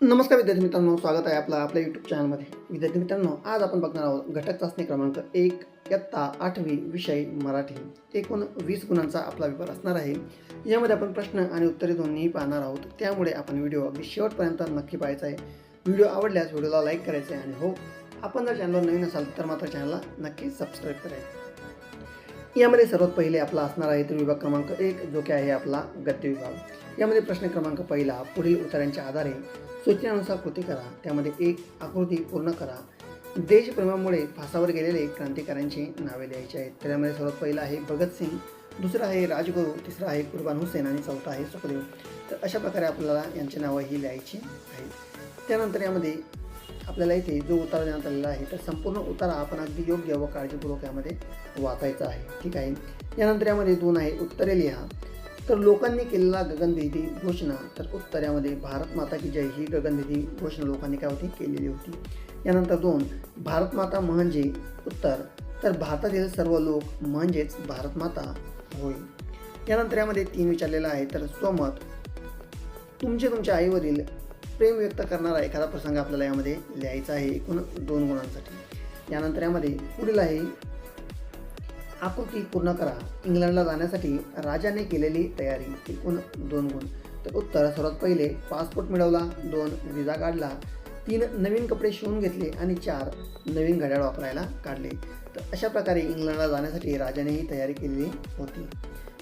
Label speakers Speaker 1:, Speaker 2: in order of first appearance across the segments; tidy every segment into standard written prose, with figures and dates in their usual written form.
Speaker 1: नमस्कार विद्यार्थी मित्रांनो, स्वागत आहे आपल्या यूट्यूब चॅनलमध्ये. विद्यार्थी मित्रांनो, आज आपण बघणार आहोत घटक चाचणी क्रमांक 1 इयत्ता 8वी विषय मराठी. एकूण 20 गुणांचा आपला पेपर असणार आहे. यामध्ये आपण प्रश्न आणि उत्तरे दोन्ही पाहणार आहोत. त्यामुळे आपण व्हिडिओ अगदी शेवटपर्यंत नक्की पाहायचा आहे. व्हिडिओ आवडल्यास व्हिडिओला लाईक करायचे आहे आणि हो, आपण जर चॅनलवर नवीन असाल तर मात्र चॅनलला नक्की सबस्क्राईब करायचं. यामध्ये सर्वात पहिले आपला असणार आहे तर विभाग क्रमांक 1, जो की आहे आपला गद्य विभाग. यामध्ये प्रश्न क्रमांक पहिला, पुढील उत्तरांच्या आधारे सूचनेनुसार कृती करा. त्यामध्ये एक आकृती पूर्ण करा. देशप्रेमामुळे फासावर गेलेले क्रांतिकाऱ्यांची नावे लिहायची आहेत. त्यामध्ये सर्वात पहिलं आहे भगतसिंग, दुसरं आहे राजगुरू, तिसरं आहे कुर्बान हुसेन आणि चौथा आहे सुखदेव. तर अशा प्रकारे आपल्याला यांची नावं ही लिहायची आहेत. त्यानंतर यामध्ये आपल्याला इथे जो उतारा देण्यात आलेला आहे तर संपूर्ण उतारा आपण अगदी योग्य व काळजीपूर्वक यामध्ये वाचायचा आहे. ठीक आहे. यानंतर यामध्ये 2 आहे उत्तरे लिहा. तर लोकांनी केलेला गगनभेदी घोषणा, तर उत्तर यामध्ये भारत माता की जय ही गगनभेदी घोषणा लोकांनी काय होती केलेली होती. यानंतर 2 भारत माता म्हणजे उत्तर, तर भारतातील सर्व लोक म्हणजेच भारत माता होय. यानंतर यामध्ये 3 विचारलेला आहे तर स्वमत, तुमच्या आईवरील प्रेम व्यक्त करणारा एखादा प्रसंग आपल्याला यामध्ये लिहायचा आहे एकूण 2 गुणांसाठी. यानंतर यामध्ये पुढील आहे आकृती पूर्ण करा. इंग्लंडला जाण्यासाठी राजाने केलेली तयारी, एकूण 2 गुण. तर उत्तर सर्वात पहिले पासपोर्ट मिळवला, 2 विजा काढला, 3 नवीन कपडे शिवून घेतले आणि 4 नवीन घड्याळ वापरायला काढले. तर अशा प्रकारे इंग्लंडला जाण्यासाठी राजाने ही तयारी केलेली होती.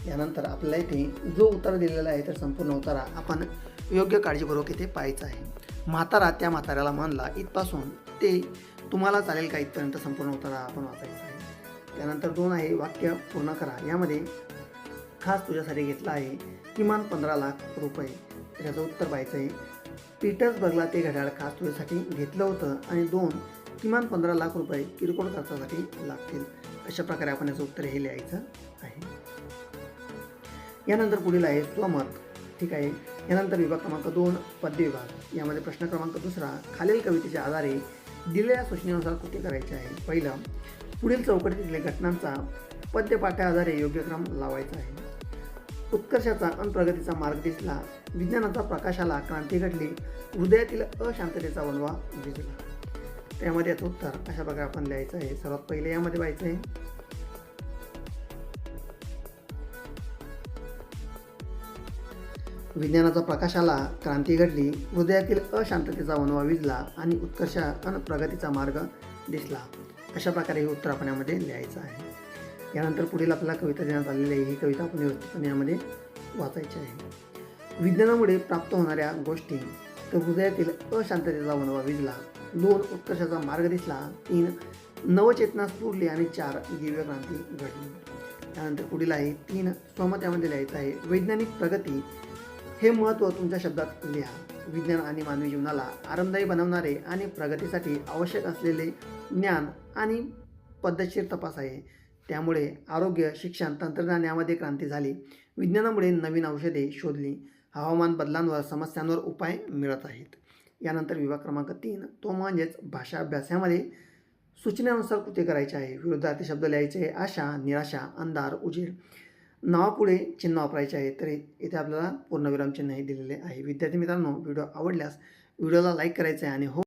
Speaker 1: यानंतर आपल्याला इथे जो उत्तर दिलेला आहे तर संपूर्ण उतारा आपण योग्य काळजीपूर्वक इथे पाहायचा आहे. म्हातारा त्या म्हाताऱ्याला म्हणला, इथपासून ते तुम्हाला चालेल का इथपर्यंत संपूर्ण उतारा आपण वाचायचा आहे. त्यानंतर 2 आहे वाक्य पूर्ण करा. यामध्ये खास तुझ्यासाठी घेतला आहे किमान 15 लाख रुपये. त्याचं उत्तर पाहायचं आहे पीटर्सबर्गला ते घड्याळ खास तुझ्यासाठी घेतलं होतं आणि 2 किमान 15 लाख रुपये किरकोळ खर्चासाठी लागतील. अशा प्रकारे आपण याचं उत्तर हे लिहायचं आहे. यानंतर पुढील आहे स्वमत. ठीक आहे. यानंतर विभाग क्रमांक 2 पद्य विभाग. यामध्ये प्रश्न क्रमांक 2 खालील कवितेच्या आधारे दिलेल्या सूचनेनुसार कृती करायची आहे. पहिलं, पुढील चौकटीतील घटनांचा पद्यपाठ्या आधारे योग्य क्रम लावायचा आहे. उत्कर्षाचा अन प्रगतीचा मार्ग दिसला, विज्ञानाचा प्रकाशाला क्रांती घडली, हृदयातील अशांततेचा वणवा विझला. त्यामध्ये याचं उत्तर अशा प्रकारे आपण लिहायचं आहे. सर्वात पहिले यामध्ये पाहायचं आहे विज्ञानाचा प्रकाशाला क्रांती घडली, हृदयातील अशांततेचा वणवा विझला आणि उत्कर्ष अन प्रगतीचा मार्ग दिसला. अशा प्रकारे हे उत्तर आपण यामध्ये लिहायचं आहे. यानंतर पुढील आपल्याला कविता देण्यात आलेली आहे. ही कविता आपण व्यवस्थितपणे यामध्ये वाचायची आहे. विज्ञानामुळे प्राप्त होणाऱ्या गोष्टी, तर हृदयातील अशांततेचा वणवा विझला, 2 उत्कर्षाचा मार्ग दिसला, 3 नवचेतना स्फुरली आणि 4 दिव्य क्रांती घडली. त्यानंतर पुढील आहे 3 स्वमत यामध्ये लिहायचं आहे. वैज्ञानिक प्रगती हे महत्त्व तुमच्या शब्दात लिहा. विज्ञान आणि मानवी जीवनाला आरामदायी बनवणारे आणि प्रगतीसाठी आवश्यक असलेले ज्ञान आणि पद्धतशीर तपास आहे. त्यामुळे आरोग्य, शिक्षण, तंत्रज्ञान यामध्ये क्रांती झाली. विज्ञानामुळे नवीन औषधे शोधली. हवामान बदलांवर समस्यांवर उपाय मिळत आहेत. यानंतर विभाग क्रमांक 3 तो म्हणजेच भाषा अभ्यास. यामध्ये सूचनेनुसार कृती करायची आहे. विरुद्धार्थी शब्द लिहायचे आहे. आशा, निराशा, अंधार, उजेड. नावापुढे चिन्ह वापरायचे आहे. तर इथे आपल्याला पूर्णविराम चिन्ह हे दिलेले आहे. विद्यार्थी मित्रांनो, व्हिडिओ आवडल्यास व्हिडिओला लाईक करायचं आहे आणि हो